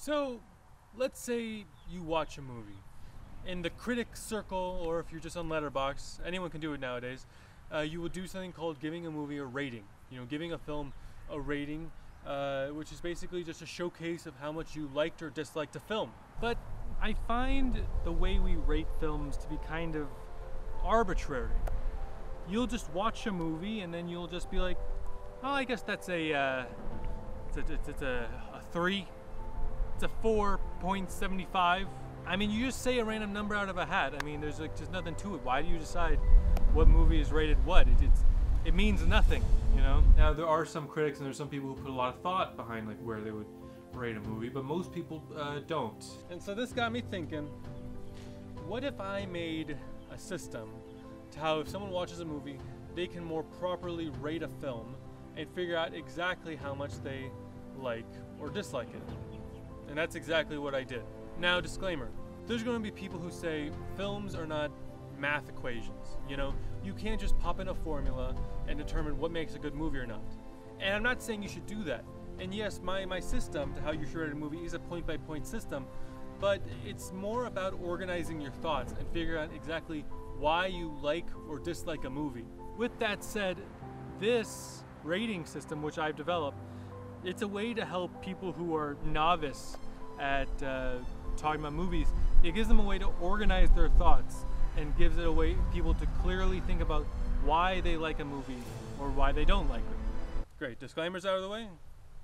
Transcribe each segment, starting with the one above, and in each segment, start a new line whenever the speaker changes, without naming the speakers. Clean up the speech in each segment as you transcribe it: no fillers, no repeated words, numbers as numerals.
So, let's say you watch a movie. In the critic circle, or if you're just on Letterboxd, anyone can do it nowadays, you will do something called giving a movie a rating. You know, giving a film a rating, which is basically just a showcase of how much you liked or disliked a film. But I find the way we rate films to be kind of arbitrary. You'll just watch a movie and then you'll just be like, oh, I guess that's a 3. It's a 4.75. I mean, you just say a random number out of a hat. I mean, there's like just nothing to it. Why do you decide what movie is rated what? It means nothing, you know? Now, there are some critics and there's some people who put a lot of thought behind like where they would rate a movie, but most people don't. And so this got me thinking, what if I made a system to how if someone watches a movie, they can more properly rate a film and figure out exactly how much they like or dislike it. And that's exactly what I did. Now, disclaimer, there's going to be people who say films are not math equations. You know, you can't just pop in a formula and determine what makes a good movie or not. And I'm not saying you should do that. And yes, my system to how you should rate a movie is a point-by-point system, but it's more about organizing your thoughts and figuring out exactly why you like or dislike a movie. With that said, this rating system, which I've developed, it's a way to help people who are novice at talking about movies. It gives them a way to organize their thoughts and gives it a way people to clearly think about why they like a movie or why they don't like it. Great, disclaimers out of the way?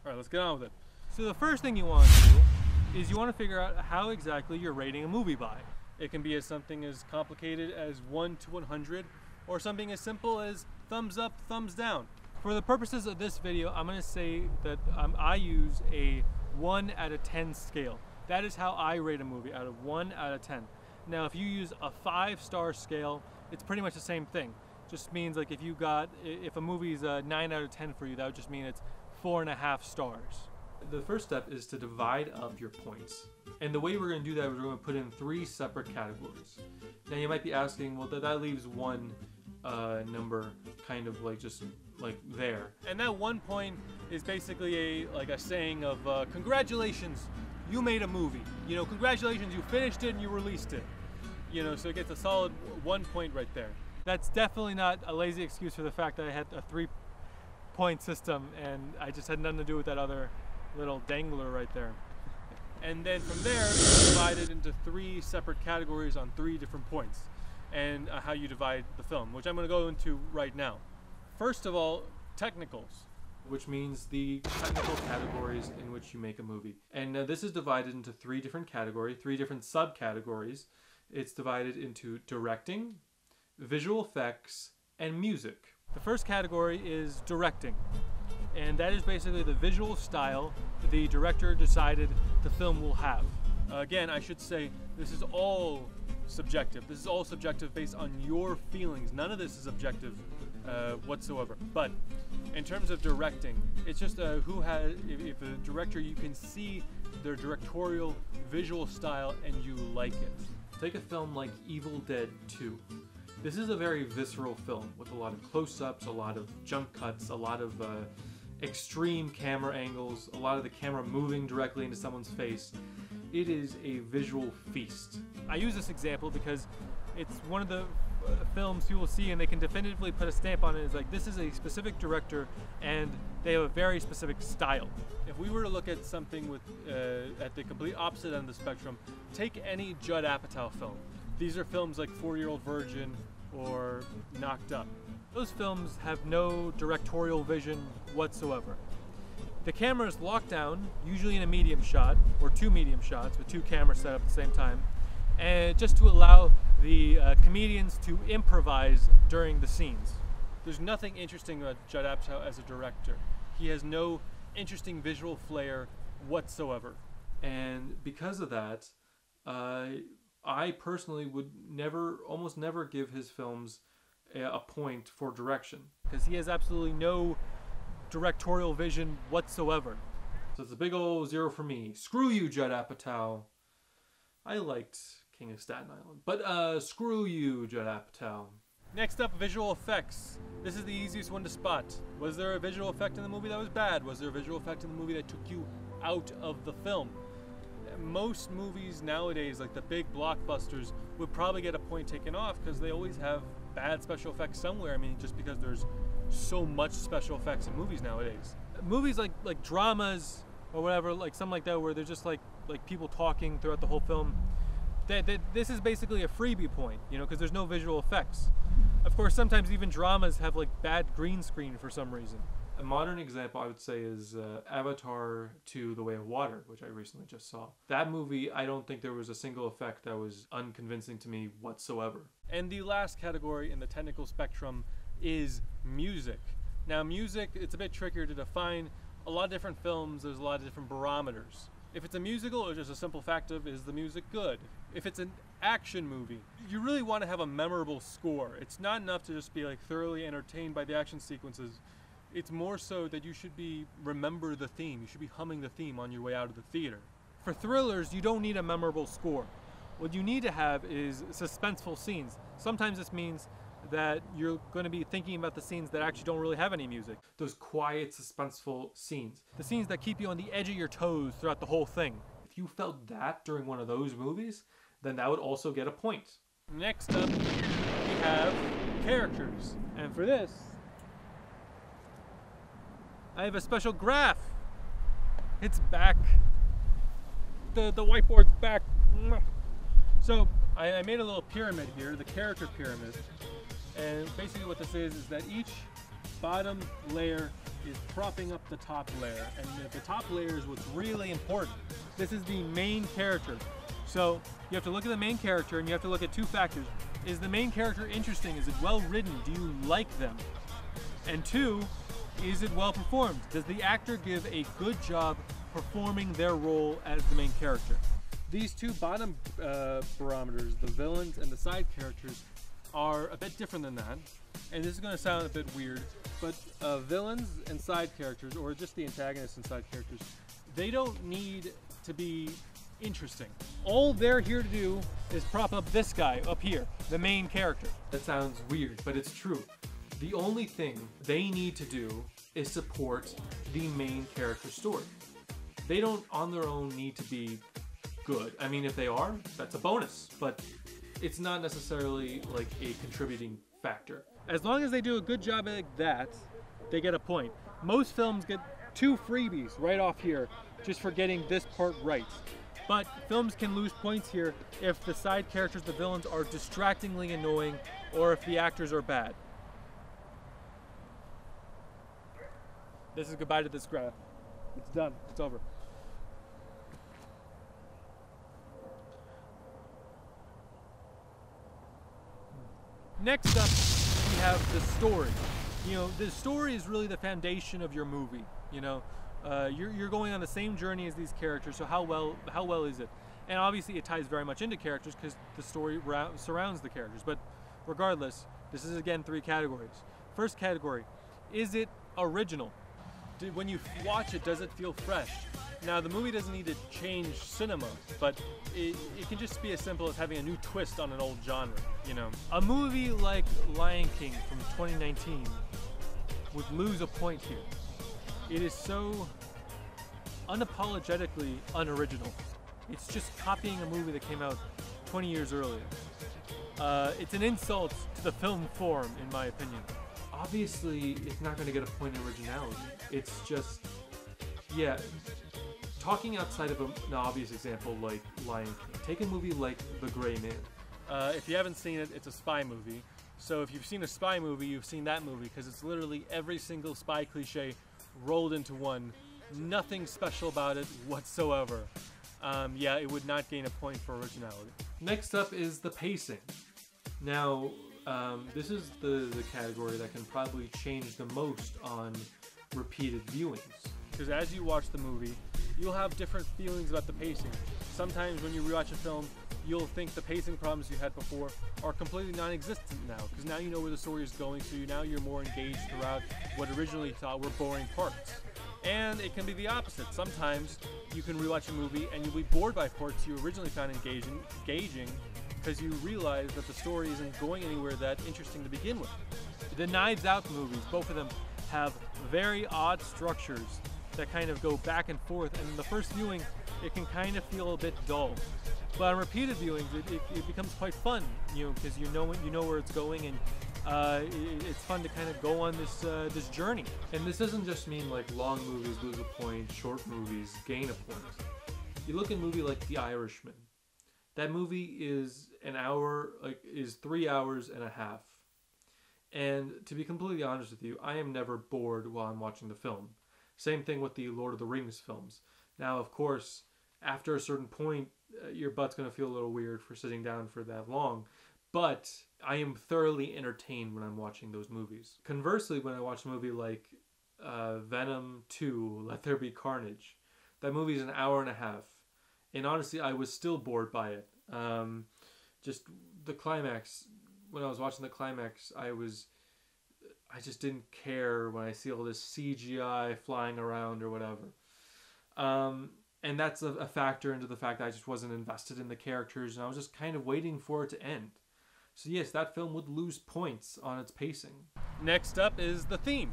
Alright, let's get on with it. So the first thing you want to do is you want to figure out how exactly you're rating a movie by. It can be as something as complicated as 1 to 100 or something as simple as thumbs up, thumbs down. For the purposes of this video, I'm going to say that I use a 1 out of 10 scale. That is how I rate a movie, out of 1 out of 10. Now, if you use a 5-star scale, it's pretty much the same thing. Just means like if a movie's a 9 out of 10 for you, that would just mean it's 4.5 stars. The first step is to divide up your points. And the way we're going to do that is we're going to put in 3 separate categories. Now you might be asking, well, that leaves one number kind of like just like there. And that 1 point is basically a saying of congratulations, you made a movie. You know, congratulations, you finished it and you released it. You know, so it gets a solid 1 point right there. That's definitely not a lazy excuse for the fact that I had a 3-point system and I just had nothing to do with that other little dangler right there. And then from there, it's divided into 3 separate categories on 3 different points and how you divide the film, which I'm going to go into right now. First of all, technicals, which means the technical categories in which you make a movie. And this is divided into 3 different categories, 3 different subcategories. It's divided into directing, visual effects, and music. The first category is directing. And that is basically the visual style the director decided the film will have. Again, I should say this is all subjective. This is all subjective based on your feelings. None of this is objective whatsoever. But in terms of directing, it's just if a director, you can see their directorial visual style and you like it. Take a film like Evil Dead 2. This is a very visceral film with a lot of close-ups, a lot of jump cuts, a lot of extreme camera angles, a lot of the camera moving directly into someone's face. It is a visual feast. I use this example because it's one of the films people see and they can definitively put a stamp on it. It's like, this is a specific director and they have a very specific style. If we were to look at something with at the complete opposite end of the spectrum, take any Judd Apatow film. These are films like 4-Year-Old Virgin or Knocked Up. Those films have no directorial vision whatsoever. The camera is locked down, usually in a medium shot, or 2 medium shots with 2 cameras set up at the same time, and just to allow the comedians to improvise during the scenes. There's nothing interesting about Judd Apatow as a director. He has no interesting visual flair whatsoever. And because of that, I personally would almost never give his films a point for direction, because he has absolutely no directorial vision whatsoever. So it's a big old 0 for me. Screw you, Judd Apatow. I liked King of Staten Island, but screw you, Judd Apatow. Next up, visual effects. This is the easiest one to spot. Was there a visual effect in the movie that was bad? Was there a visual effect in the movie that took you out of the film? most movies nowadays, like the big blockbusters, would probably get a point taken off because they always have bad special effects somewhere. I mean, just because there's so much special effects in movies nowadays. Movies like dramas or whatever, like something like that, where they're just like people talking throughout the whole film. This is basically a freebie point, you know, because there's no visual effects. Of course, sometimes even dramas have like bad green screen for some reason. A modern example I would say is Avatar 2: The Way of Water, which I recently just saw. That movie, I don't think there was a single effect that was unconvincing to me whatsoever. And the last category in the technical spectrum is music. Now music, it's a bit trickier to define. A lot of different films, there's a lot of different barometers. If it's a musical, or just a simple fact of, is the music good? If it's an action movie, you really want to have a memorable score. It's not enough to just be like thoroughly entertained by the action sequences. It's more so that you should remember the theme. You should be humming the theme on your way out of the theater. For thrillers, you don't need a memorable score. What you need to have is suspenseful scenes. Sometimes this means that you're going to be thinking about the scenes that actually don't really have any music. Those quiet, suspenseful scenes. The scenes that keep you on the edge of your toes throughout the whole thing. If you felt that during one of those movies, then that would also get a point. Next up, we have characters. And for this, I have a special graph. It's back. The whiteboard's back. So I made a little pyramid here, the character pyramid. And basically what this is that each bottom layer is propping up the top layer. And the top layer is what's really important. This is the main character. So you have to look at the main character and you have to look at two factors. Is the main character interesting? Is it well written? Do you like them? And two, is it well performed? Does the actor give a good job performing their role as the main character? These two bottom barometers, the villains and the side characters, are a bit different than that. And this is going to sound a bit weird, but villains and side characters, or just the antagonists and side characters, they don't need to be interesting. All they're here to do is prop up this guy up here, the main character. That sounds weird, but it's true. The only thing they need to do is support the main character story. They don't on their own need to be good. I mean, if they are, that's a bonus, but it's not necessarily like a contributing factor. As long as they do a good job like that, they get a point. Most films get 2 freebies right off here just for getting this part right. But films can lose points here if the side characters, the villains, are distractingly annoying or if the actors are bad. This is goodbye to this graph. It's done. It's over. Next up, we have the story. You know, the story is really the foundation of your movie. You know, you're going on the same journey as these characters, so how well is it? And obviously, it ties very much into characters because the story surrounds the characters. But regardless, this is again 3 categories. First category: is it original? When you watch it, does it feel fresh? Now, the movie doesn't need to change cinema, but it can just be as simple as having a new twist on an old genre, you know? A movie like Lion King from 2019 would lose a point here. It is so unapologetically unoriginal. It's just copying a movie that came out 20 years earlier. It's an insult to the film form, in my opinion. Obviously, it's not going to get a point in originality. It's just, yeah, talking outside of an obvious example like Lion King. Take a movie like The Gray Man. If you haven't seen it, it's a spy movie. So if you've seen a spy movie, you've seen that movie because it's literally every single spy cliche rolled into one. Nothing special about it whatsoever. Yeah, it would not gain a point for originality. Next up is the pacing. Now, this is the category that can probably change the most on repeated viewings. Because as you watch the movie, you'll have different feelings about the pacing. Sometimes when you rewatch a film, you'll think the pacing problems you had before are completely non-existent now, because now you know where the story is going, so now you're more engaged throughout what originally thought were boring parts. And it can be the opposite. Sometimes you can rewatch a movie and you'll be bored by parts you originally found engaging because you realize that the story isn't going anywhere that interesting to begin with. The Knives Out movies, both of them, have very odd structures that kind of go back and forth, and in the first viewing, it can kind of feel a bit dull. But on repeated viewings, it becomes quite fun, because you know where it's going, and it's fun to kind of go on this journey. And this doesn't just mean like long movies lose a point, short movies gain a point. You look at a movie like The Irishman. That movie is 3 hours and a half. And to be completely honest with you, I am never bored while I'm watching the film. Same thing with the Lord of the Rings films. Now, of course, after a certain point, your butt's going to feel a little weird for sitting down for that long. But I am thoroughly entertained when I'm watching those movies. Conversely, when I watch a movie like Venom 2, Let There Be Carnage, that movie is an hour and a half. And honestly, I was still bored by it. Just the climax, when I was watching the climax, I just didn't care when I see all this CGI flying around or whatever. And that's a factor into the fact that I just wasn't invested in the characters, and I was just kind of waiting for it to end. So yes, that film would lose points on its pacing. Next up is the theme.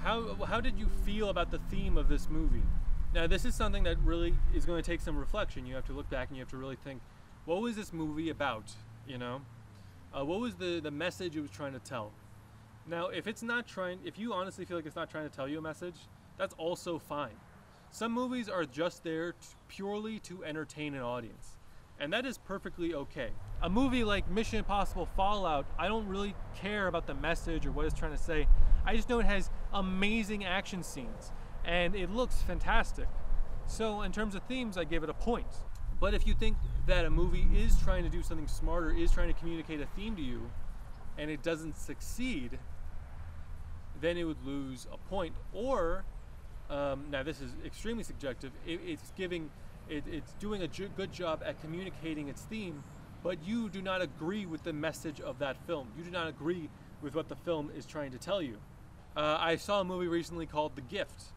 How did you feel about the theme of this movie? Now, this is something that really is going to take some reflection. You have to look back and you have to really think, what was this movie about, What was the message it was trying to tell? Now, if you honestly feel like it's not trying to tell you a message, that's also fine. Some movies are just there purely to entertain an audience, and that is perfectly okay. A movie like Mission Impossible Fallout, I don't really care about the message or what it's trying to say. I just know it has amazing action scenes, and it looks fantastic. So in terms of themes, I give it a point. But if you think that a movie is trying to do something smarter, is trying to communicate a theme to you, and it doesn't succeed, then it would lose a point. Or, now this is extremely subjective, it's doing a good job at communicating its theme, but you do not agree with the message of that film. You do not agree with what the film is trying to tell you. I saw a movie recently called The Gift.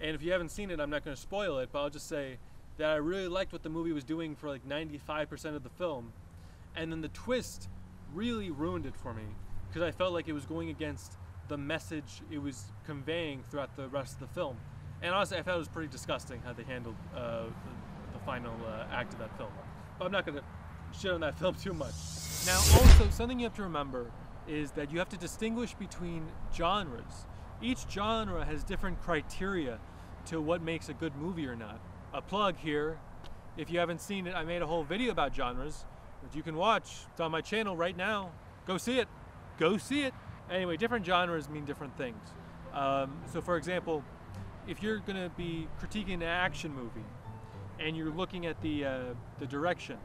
And if you haven't seen it, I'm not going to spoil it, but I'll just say that I really liked what the movie was doing for like 95% of the film. And then the twist really ruined it for me, because I felt like it was going against the message it was conveying throughout the rest of the film. And honestly, I thought it was pretty disgusting how they handled the final act of that film. But I'm not going to shit on that film too much. Now, also, something you have to remember is that you have to distinguish between genres. Each genre has different criteria to what makes a good movie or not. A plug here, if you haven't seen it, I made a whole video about genres that you can watch. It's on my channel right now. Go see it. Go see it. Anyway, different genres mean different things. So for example, if you're going to be critiquing an action movie and you're looking at the direction,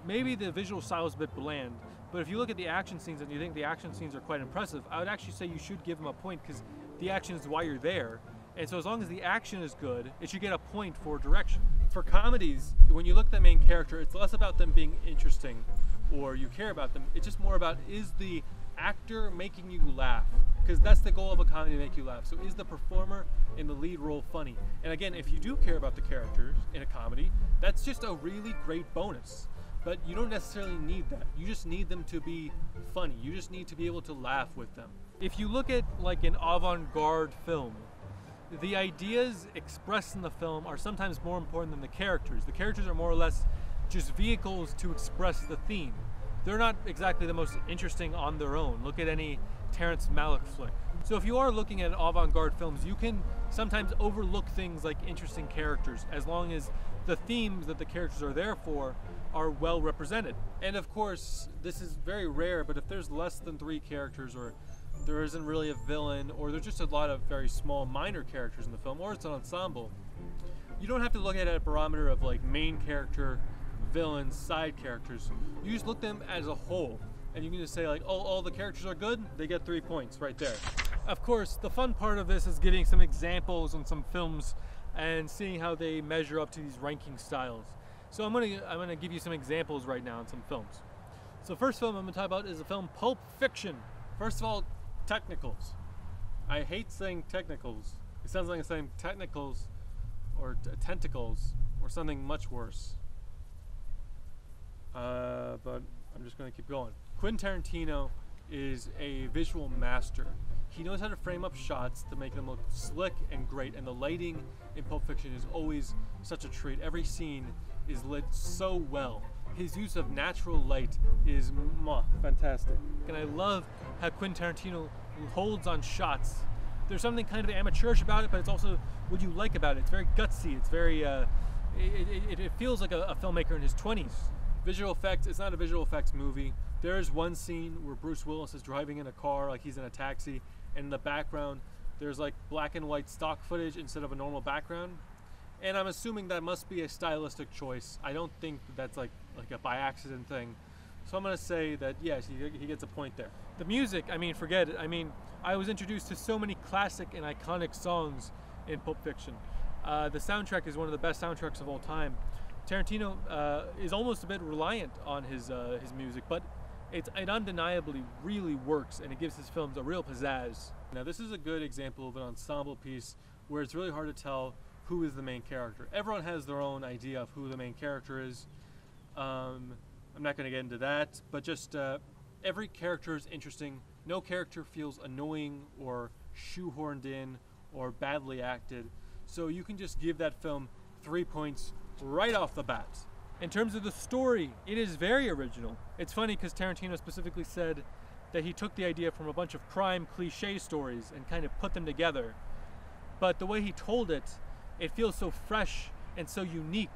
maybe the visual style is a bit bland, but if you look at the action scenes and you think the action scenes are quite impressive, I would actually say you should give them a point, because the action is why you're there. And so as long as the action is good, it should get a point for direction. For comedies, when you look at the main character, it's less about them being interesting or you care about them. It's just more about, is the actor making you laugh? Because that's the goal of a comedy, to make you laugh. So is the performer in the lead role funny? And again, if you do care about the characters in a comedy, that's just a really great bonus. But you don't necessarily need that. You just need them to be funny. You just need to be able to laugh with them. If you look at like an avant-garde film, the ideas expressed in the film are sometimes more important than the characters. The characters are more or less just vehicles to express the theme. They're not exactly the most interesting on their own. Look at any Terrence Malick flick. So if you are looking at avant-garde films, you can sometimes overlook things like interesting characters, as long as the themes that the characters are there for are well represented. And of course, this is very rare, but if there's less than 3 characters, or there isn't really a villain, or there's just a lot of very small minor characters in the film, or it's an ensemble, you don't have to look at it at a barometer of like main character, villains, side characters. You just look at them as a whole, and you can just say like, oh, all the characters are good, they get 3 points right there. Of course, the fun part of this is giving some examples on some films and seeing how they measure up to these ranking styles. So I'm gonna give you some examples right now on some films. So the first film I'm gonna talk about is the film Pulp Fiction. First of all, technicals. I hate saying technicals. It sounds like I'm saying technicals or tentacles or something much worse. But I'm just going to keep going. Quentin Tarantino is a visual master. He knows how to frame up shots to make them look slick and great, and the lighting in Pulp Fiction is always such a treat. Every scene is lit so well. His use of natural light is fantastic. And I love how Quentin Tarantino holds on shots. There's something kind of amateurish about it, but it's also what you like about it. It's very gutsy. It's very, it feels like a filmmaker in his 20s. Visual effects, it's not a visual effects movie. There is one scene where Bruce Willis is driving in a car like he's in a taxi, and in the background there's like black and white stock footage instead of a normal background. And I'm assuming that must be a stylistic choice. I don't think that's like a by accident thing. So I'm gonna say that yes, he gets a point there. The music, I mean, forget it. I mean, I was introduced to so many classic and iconic songs in Pulp Fiction. The soundtrack is one of the best soundtracks of all time. Tarantino is almost a bit reliant on his music, but it undeniably really works, and it gives his films a real pizzazz. Now this is a good example of an ensemble piece where it's really hard to tell who is the main character. Everyone has their own idea of who the main character is. I'm not going to get into that, but just every character is interesting. No character feels annoying or shoehorned in or badly acted. So you can just give that film 3 points right off the bat. In terms of the story, it is very original. It's funny because Tarantino specifically said that he took the idea from a bunch of crime cliche stories and kind of put them together. But the way he told it, it feels so fresh and so unique.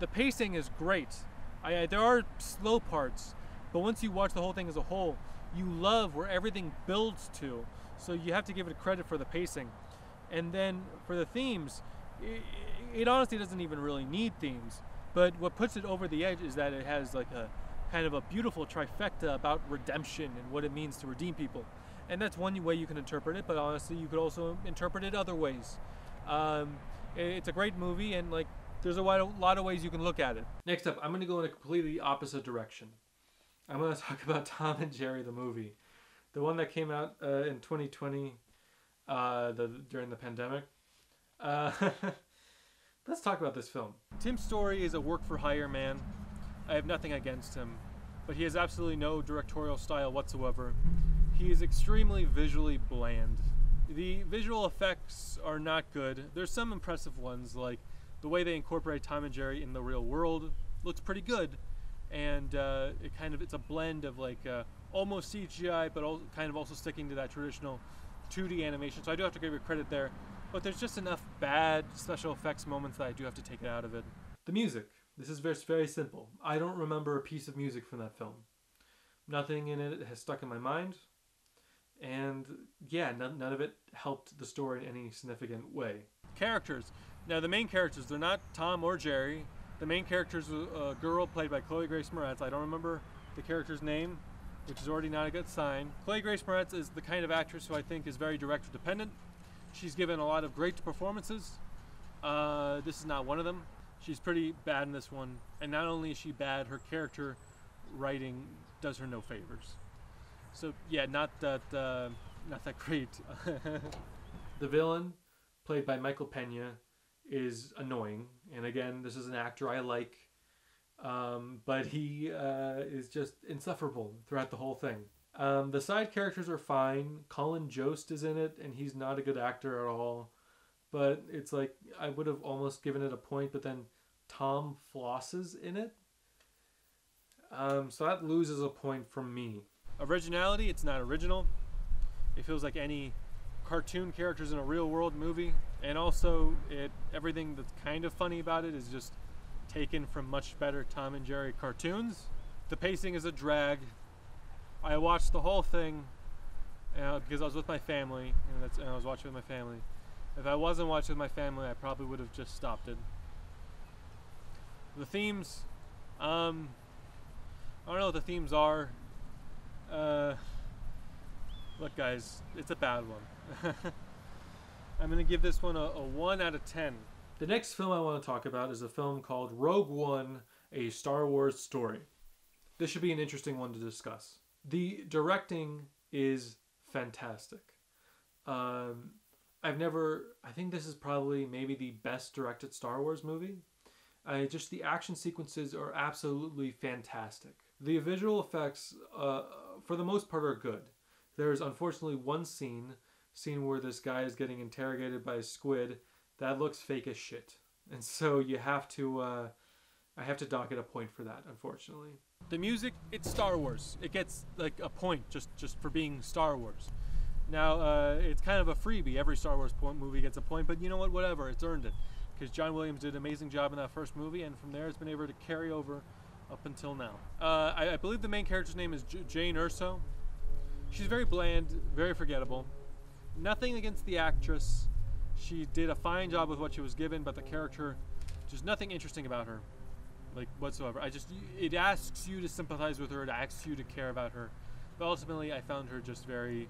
The pacing is great. There are slow parts, but once you watch the whole thing as a whole, you love where everything builds to. So you have to give it credit for the pacing. And then for the themes, it honestly doesn't even really need themes. But what puts it over the edge is that it has like a kind of a beautiful trifecta about redemption and what it means to redeem people. And that's one way you can interpret it, but honestly you could also interpret it other ways. It's a great movie, and like there's a lot of ways you can look at it. Next up, I'm going to go in a completely opposite direction. I'm going to talk about Tom and Jerry the movie. The one that came out in 2020 during the pandemic. Let's talk about this film. Tim Story is a work-for-hire man. I have nothing against him, but he has absolutely no directorial style whatsoever. He is extremely visually bland. The visual effects are not good. There's some impressive ones, like the way they incorporate Tom and Jerry in the real world looks pretty good, and it's a blend of like almost CGI, but kind of also sticking to that traditional 2D animation. So I do have to give you credit there. But there's just enough bad special effects moments that I do have to take it out of it. The music. This is very, very simple. I don't remember a piece of music from that film. Nothing in it has stuck in my mind. And yeah, none of it helped the story in any significant way. Characters. Now the main characters, they're not Tom or Jerry. The main character is a girl played by Chloe Grace Moretz. I don't remember the character's name, which is already not a good sign. Chloe Grace Moretz is the kind of actress who I think is very director dependent. She's given a lot of great performances. This is not one of them. She's pretty bad in this one. And not only is she bad, her character writing does her no favors. So yeah, not that great. The villain, played by Michael Pena, is annoying. And again, this is an actor I like. But he is just insufferable throughout the whole thing. The side characters are fine. Colin Jost is in it, and he's not a good actor at all. But it's like, I would have almost given it a point, but then Tom Flosses in it. So that loses a point from me. Originality, it's not original. It feels like any cartoon characters in a real world movie. And also, everything that's kind of funny about it is just taken from much better Tom and Jerry cartoons. The pacing is a drag. I watched the whole thing because I was with my family, and I was watching with my family. If I wasn't watching with my family, I probably would have just stopped it. The themes, I don't know what the themes are. Look guys, it's a bad one. I'm going to give this one a 1 out of 10. The next film I want to talk about is a film called Rogue One, A Star Wars Story. This should be an interesting one to discuss. The directing is fantastic. I think this is probably maybe the best directed Star Wars movie. Just the action sequences are absolutely fantastic. The visual effects, for the most part, are good. There's unfortunately one scene scene where this guy is getting interrogated by a squid, that looks fake as shit. And so you have to, I have to dock it a point for that, unfortunately. The music, it's Star Wars. It gets like a point just for being Star Wars. Now, it's kind of a freebie. Every Star Wars movie gets a point, but you know what? Whatever, it's earned it. Because John Williams did an amazing job in that first movie, and from there it's been able to carry over up until now. I believe the main character's name is Jane Erso. She's very bland, very forgettable. Nothing against the actress. She did a fine job with what she was given, but the character, just nothing interesting about her, like whatsoever. It asks you to sympathize with her, it asks you to care about her, but ultimately I found her just very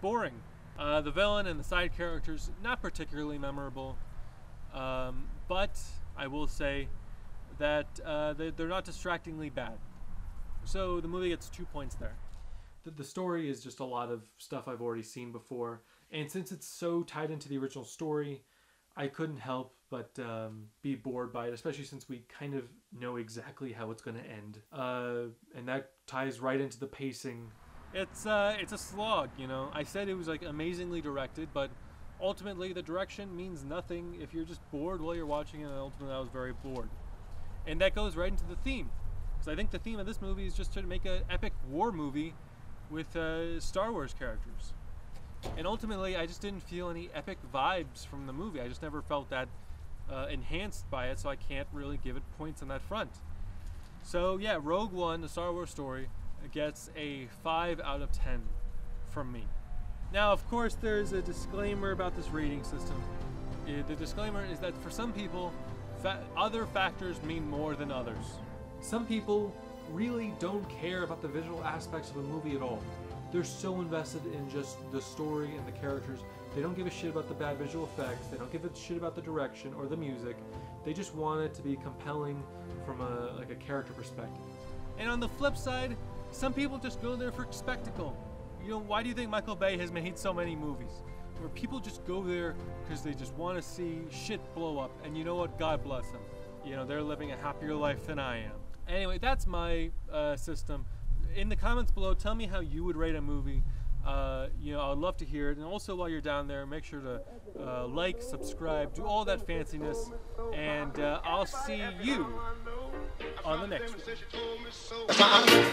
boring. The villain and the side characters, not particularly memorable. But I will say that they're not distractingly bad. So the movie gets 2 points there. The story is just a lot of stuff I've already seen before. And since it's so tied into the original story, I couldn't help but be bored by it, especially since we kind of know exactly how it's going to end. And that ties right into the pacing. It's a slog, you know. I said it was like amazingly directed, but ultimately, the direction means nothing if you're just bored while you're watching it, and ultimately I was very bored. And that goes right into the theme. Because I think the theme of this movie is just to make an epic war movie with Star Wars characters. And ultimately, I just didn't feel any epic vibes from the movie. I just never felt that enhanced by it, so I can't really give it points on that front. So yeah, Rogue One, the Star Wars story, gets a 5 out of 10 from me. Now, of course, there's a disclaimer about this rating system. The disclaimer is that for some people, other factors mean more than others. Some people really don't care about the visual aspects of a movie at all. They're so invested in just the story and the characters. They don't give a shit about the bad visual effects. They don't give a shit about the direction or the music. They just want it to be compelling from a character perspective. And on the flip side, some people just go there for spectacle. You know, why do you think Michael Bay has made so many movies? Where people just go there because they just want to see shit blow up. And you know what? God bless them. You know, they're living a happier life than I am. Anyway, that's my system. In the comments below, tell me how you would rate a movie. You know, I'd love to hear it. And also, while you're down there, make sure to like, subscribe, do all that fanciness. And I'll see you on the next one.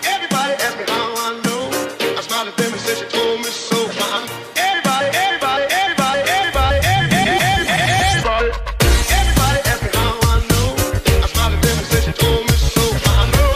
Everybody ask me how I know. I smiled at them and said she told me so. Everybody ask me how I know. I smiled at them and said she told me so. I know.